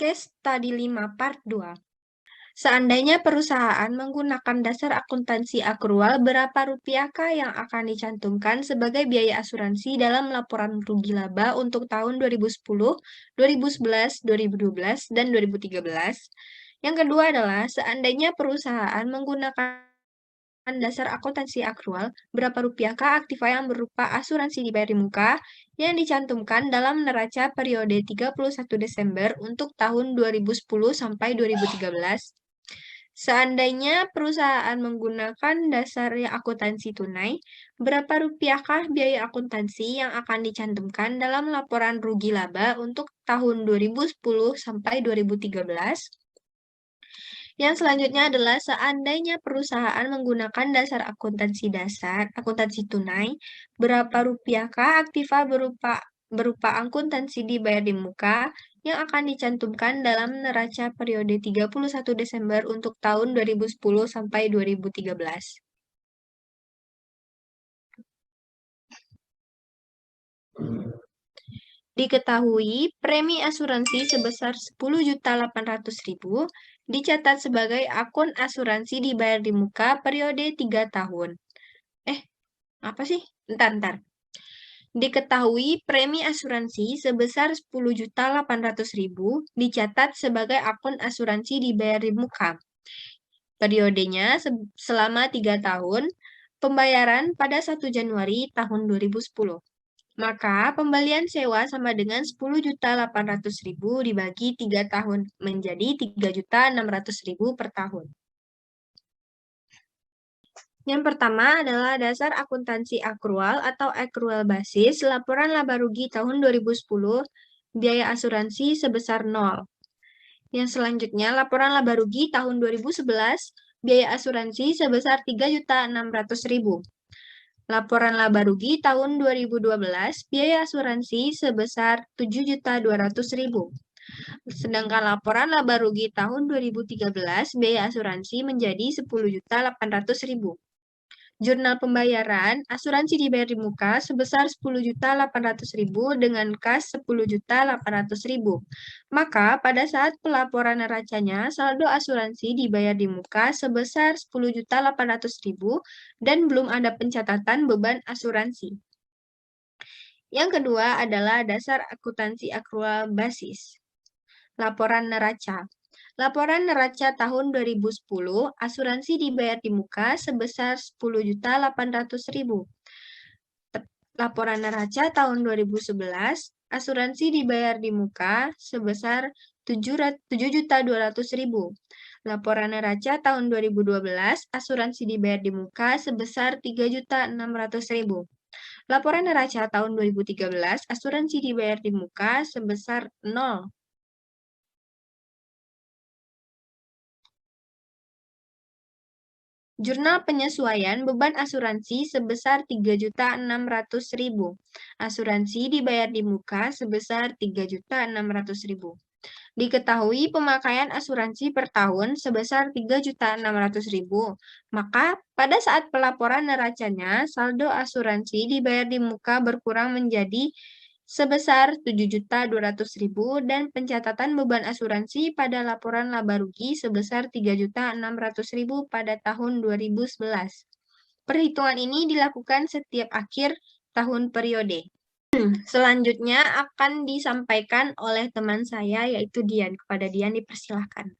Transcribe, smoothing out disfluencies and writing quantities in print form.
Case Study 5 Part 2. Seandainya perusahaan menggunakan dasar akuntansi akrual, berapa rupiahkah yang akan dicantumkan sebagai biaya asuransi dalam laporan rugi laba untuk tahun 2010, 2011, 2012, dan 2013? Yang kedua adalah, seandainya perusahaan menggunakan dasar akuntansi akrual, berapa rupiahkah aktiva yang berupa asuransi dibayar di muka yang dicantumkan dalam neraca periode 31 Desember untuk tahun 2010 sampai 2013? Seandainya perusahaan menggunakan dasar akuntansi tunai, berapa rupiahkah biaya akuntansi yang akan dicantumkan dalam laporan rugi laba untuk tahun 2010 sampai 2013? Yang selanjutnya adalah seandainya perusahaan menggunakan akuntansi tunai, berapa rupiahkah aktiva berupa akuntansi dibayar di muka yang akan dicantumkan dalam neraca periode 31 Desember untuk tahun 2010 sampai 2013. Diketahui, premi asuransi sebesar 10.800.000 dicatat sebagai akun asuransi dibayar di muka periode 3 tahun. Apa sih? Bentar. Diketahui, premi asuransi sebesar 10.800.000 dicatat sebagai akun asuransi dibayar di muka. Periodenya selama 3 tahun, pembayaran pada 1 Januari tahun 2010. Maka pembelian sewa sama dengan 10.800.000 dibagi 3 tahun menjadi 3.600.000 per tahun. Yang pertama adalah dasar akuntansi akrual atau accrual basis laporan laba rugi tahun 2010 biaya asuransi sebesar 0. Yang selanjutnya laporan laba rugi tahun 2011 biaya asuransi sebesar 3.600.000. Laporan laba rugi tahun 2012 biaya asuransi sebesar 7.200.000. Sedangkan laporan laba rugi tahun 2013 biaya asuransi menjadi 10.800.000. Jurnal pembayaran asuransi dibayar di muka sebesar 10.800.000 dengan kas 10.800.000. Maka pada saat pelaporan neracanya saldo asuransi dibayar di muka sebesar 10.800.000 dan belum ada pencatatan beban asuransi. Yang kedua adalah dasar akuntansi akrual basis. Laporan neraca. Laporan neraca tahun 2010, asuransi dibayar di muka sebesar 10.800.000. Laporan neraca tahun 2011, asuransi dibayar di muka sebesar 7.200.000. Laporan neraca tahun 2012, asuransi dibayar di muka sebesar 3.600.000. Laporan neraca tahun 2013, asuransi dibayar di muka sebesar 0. Jurnal penyesuaian beban asuransi sebesar 3.600.000. Asuransi dibayar di muka sebesar 3.600.000. Diketahui pemakaian asuransi per tahun sebesar 3.600.000. Maka pada saat pelaporan neracanya, saldo asuransi dibayar di muka berkurang menjadi sebesar 7.200.000 dan pencatatan beban asuransi pada laporan laba rugi sebesar 3.600.000 pada tahun 2011. Perhitungan ini dilakukan setiap akhir tahun periode. Selanjutnya akan disampaikan oleh teman saya yaitu Dian. Kepada Dian dipersilahkan.